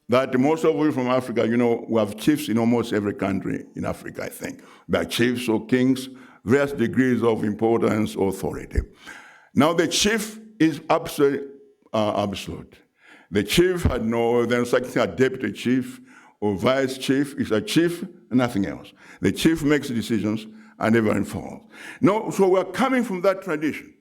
that most of you from Africa, we have chiefs in almost every country in Africa, I think. They are chiefs or kings, various degrees of importance or authority. Now, the chief is absolute. The chief there's such thing as deputy chief or vice chief. Is a chief and nothing else. The chief makes decisions and everyone follows. No, so we're coming from that tradition.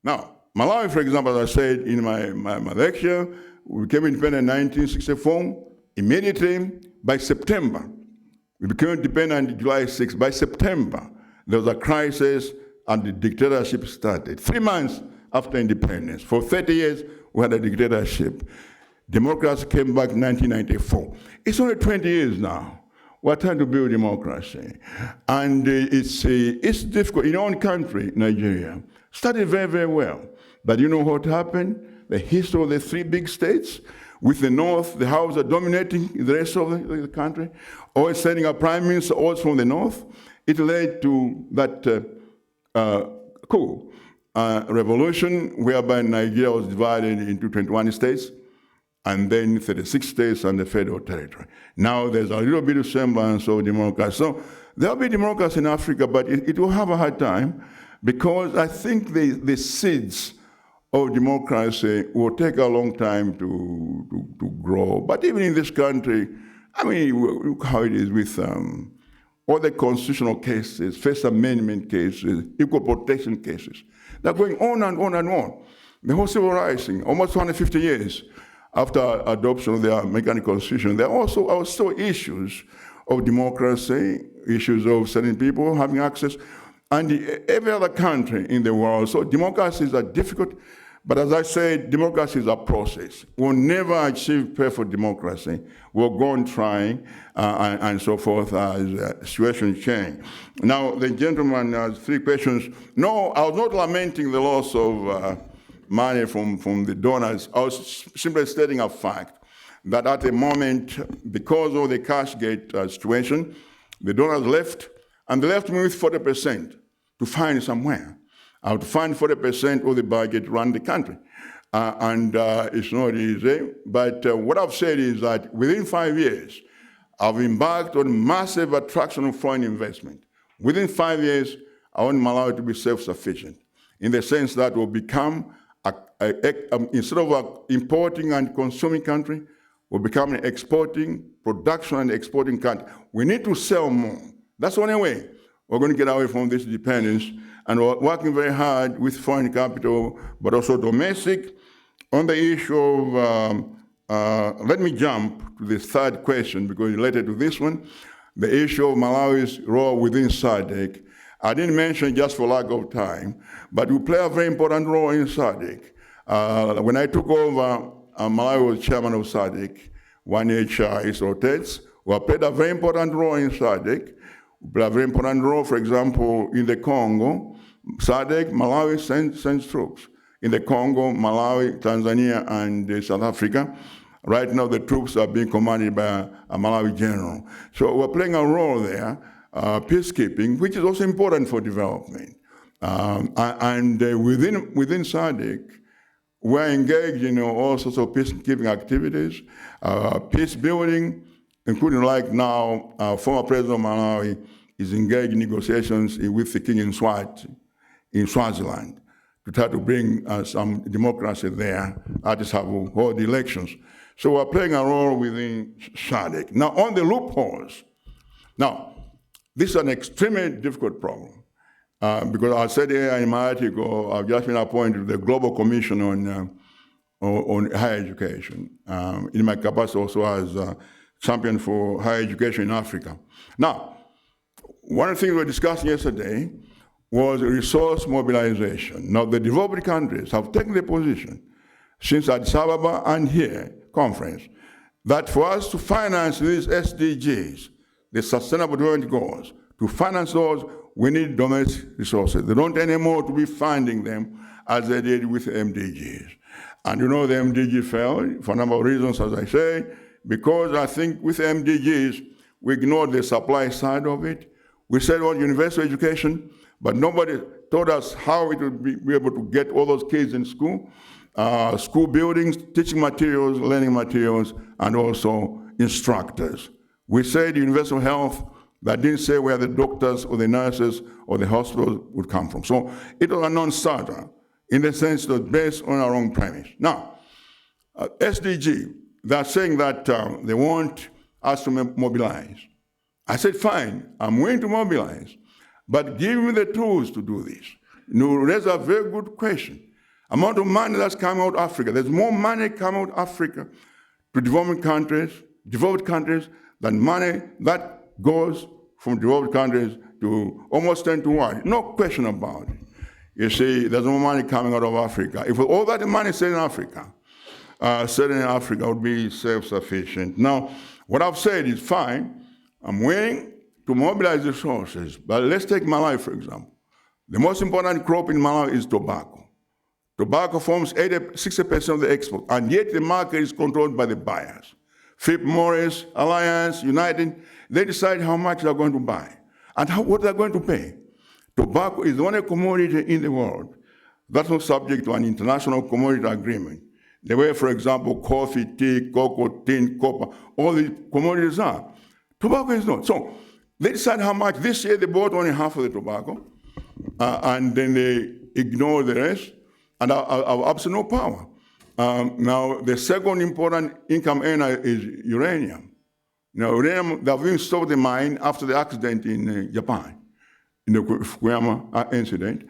Now, Malawi, for example, as I said in my lecture, we became independent in 1964. Immediately, by September, we became independent July 6th. By September, there was a crisis and the dictatorship started. 3 months after independence. For 30 years, we had a dictatorship. Democracy came back in 1994. It's only 20 years now. We're trying to build democracy. And it's difficult. In our own country, Nigeria, started very, very well. But you know what happened? The history of the 3 big states, with the North, the Hausa dominating the rest of the country, always sending a prime minister always from the North. It led to that coup revolution whereby Nigeria was divided into 21 states and then 36 states and the federal territory. Now there's a little bit of semblance of democracy. So there'll be democracy in Africa, but it will have a hard time because I think the seeds of democracy will take a long time to grow. But even in this country, I mean, look how it is with all the constitutional cases, First Amendment cases, equal protection cases. They're going on and on and on. The whole civil rights thing, almost 150 years after adoption of the American Constitution, there are also issues of democracy, issues of certain people having access, and every other country in the world. So democracies are difficult, but as I said, democracy is a process. We'll never achieve perfect democracy. We'll go on trying and so forth as situations change. Now, the gentleman has 3 questions. No, I was not lamenting the loss of money from the donors. I was simply stating a fact that at the moment, because of the Cashgate situation, the donors left, and they left me with 40% to find somewhere. I have to find 40% of the budget to run the country. And it's not easy. But what I've said is that within 5 years, I've embarked on massive attraction of foreign investment. Within 5 years, I want Malawi to be self-sufficient in the sense that we'll become, instead of an importing and consuming country, we'll become an exporting, production and exporting country. We need to sell more. That's the only way we're going to get away from this dependence. And we're working very hard with foreign capital, but also domestic. On the issue of, let me jump to the 3rd question because it's related to this one, the issue of Malawi's role within SADC. I didn't mention just for lack of time, but we play a very important role in SADC. When I took over, Malawi was chairman of SADC, 1 year it rotates. We played a very important role in SADC. We play a very important role, for example, in the Congo. SADC, Malawi sends troops. In the Congo, Malawi, Tanzania, and South Africa. Right now, the troops are being commanded by a Malawi general. So we're playing a role there, peacekeeping, which is also important for development. And within SADC, we're engaged in all sorts of peacekeeping activities, peace building, including like now, former President of Malawi is engaged in negotiations with the king in Swaziland to try to bring some democracy there. Artists have hold elections. So we're playing a role within SADC. Now, on the loopholes, now, this is an extremely difficult problem because I said here in my article, I've just been appointed to the Global Commission on Higher Education in my capacity also as champion for higher education in Africa. Now, one of the things we were discussing yesterday was resource mobilization. Now, the developed countries have taken the position since Addis Ababa and here, conference, that for us to finance these SDGs, the Sustainable Development Goals, to finance those, we need domestic resources. They don't anymore to be funding them as they did with MDGs. And you know the MDG failed for a number of reasons, as I say, because I think with MDGs, we ignored the supply side of it. We said, well, universal education, but nobody told us how it would be able to get all those kids in school. school buildings, teaching materials, learning materials, and also instructors. We said universal health, but didn't say where the doctors or the nurses or the hospitals would come from. So it was a non-starter in the sense that based on our own premise. Now, SDG, they're saying that they want us to mobilize. I said, fine, I'm willing to mobilize, but give me the tools to do this. Raise a very good question. Amount of money that's coming out of Africa. There's more money coming out of Africa to developed countries than money that goes from developed countries to almost 10 to 1. No question about it. You see, there's more money coming out of Africa. If all that money stayed in Africa, would be self-sufficient. Now, what I've said is fine. I'm willing to mobilize resources, but let's take Malawi, for example. The most important crop in Malawi is tobacco. Tobacco forms 60% of the export, and yet the market is controlled by the buyers. Philip Morris, Alliance, United, they decide how much they're going to buy and what they're going to pay. Tobacco is the only commodity in the world that's not subject to an international commodity agreement. The way, for example, coffee, tea, cocoa, tin, copper, all these commodities are. Tobacco is not. So they decide how much. This year they bought only half of the tobacco, and then they ignore the rest, and have absolute no power. Now, the second important income earner is uranium. Now, uranium, they've even stopped the mine after the accident in Japan, in the Fukushima incident,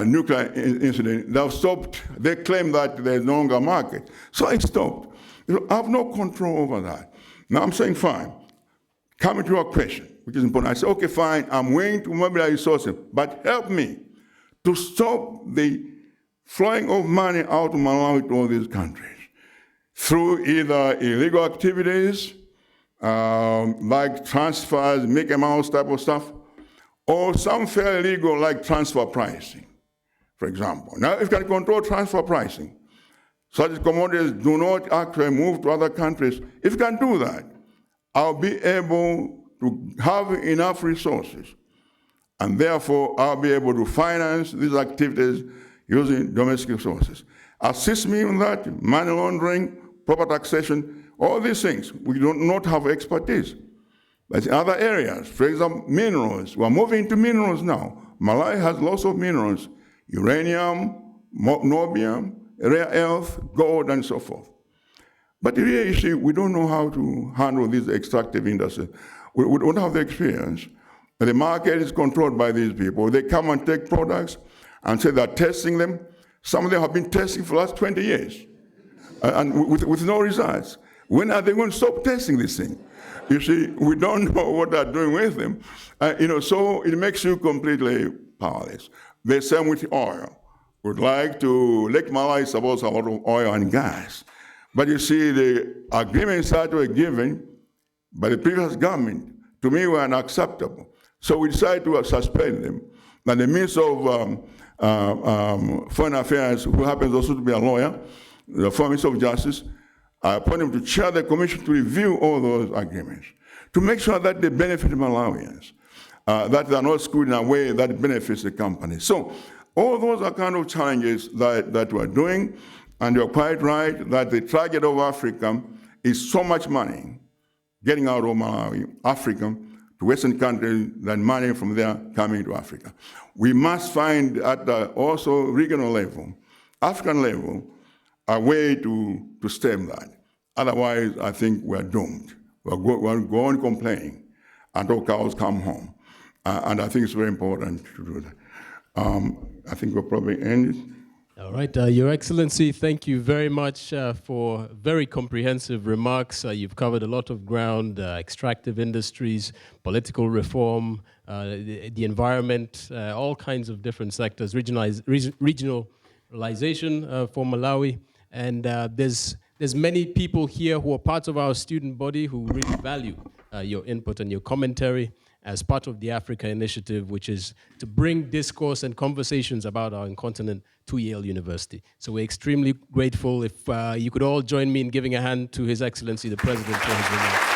nuclear incident. They've stopped. They claim that there's no longer a market. So it stopped. I have no control over that. Now, I'm saying, fine. Coming to your question, which is important. I say, okay, fine, I'm willing to mobilize resources, but help me to stop the flowing of money out of Malawi to all these countries through either illegal activities, like transfers, Mickey Mouse type of stuff, or some fairly legal, like transfer pricing, for example. Now, if you can control transfer pricing, such as commodities do not actually move to other countries, if you can do that, I'll be able to have enough resources, and therefore I'll be able to finance these activities using domestic resources. Assist me in that, money laundering, proper taxation, all these things. We do not have expertise. But in other areas, for example, minerals. We're moving into minerals now. Malawi has lots of minerals, uranium, niobium, rare earth, gold, and so forth. But here, you see, we don't know how to handle these extractive industries. We don't have the experience. The market is controlled by these people. They come and take products and say they're testing them. Some of them have been testing for the last 20 years, and with no results. When are they going to stop testing this thing? You see, we don't know what they're doing with them. So it makes you completely powerless. The same with oil. We'd like to, Lake Malawi is supposed to have a lot of oil and gas. But you see, the agreements that were given by the previous government, to me, were unacceptable. So we decided to suspend them. And the Minister of Foreign Affairs, who happens also to be a lawyer, the former Minister of Justice, I appointed him to chair the commission to review all those agreements, to make sure that they benefit Malawians, that they are not screwed in a way that benefits the company. So all those are kind of challenges that we're doing. And you're quite right that the target of Africa is so much money getting out of Malawi, Africa, to Western countries than money from there coming to Africa. We must find at the also regional level, African level, a way to stem that. Otherwise, I think we're doomed. We're going complaining until cows come home. And I think it's very important to do that. I think we'll probably end it. All right, Your Excellency, thank you very much for very comprehensive remarks. You've covered a lot of ground, extractive industries, political reform, the environment, all kinds of different sectors, regionalization for Malawi. And there's many people here who are part of our student body who really value your input and your commentary as part of the Africa Initiative, which is to bring discourse and conversations about our continent to Yale University. So we're extremely grateful. If you could all join me in giving a hand to His Excellency, the President, for his remarks.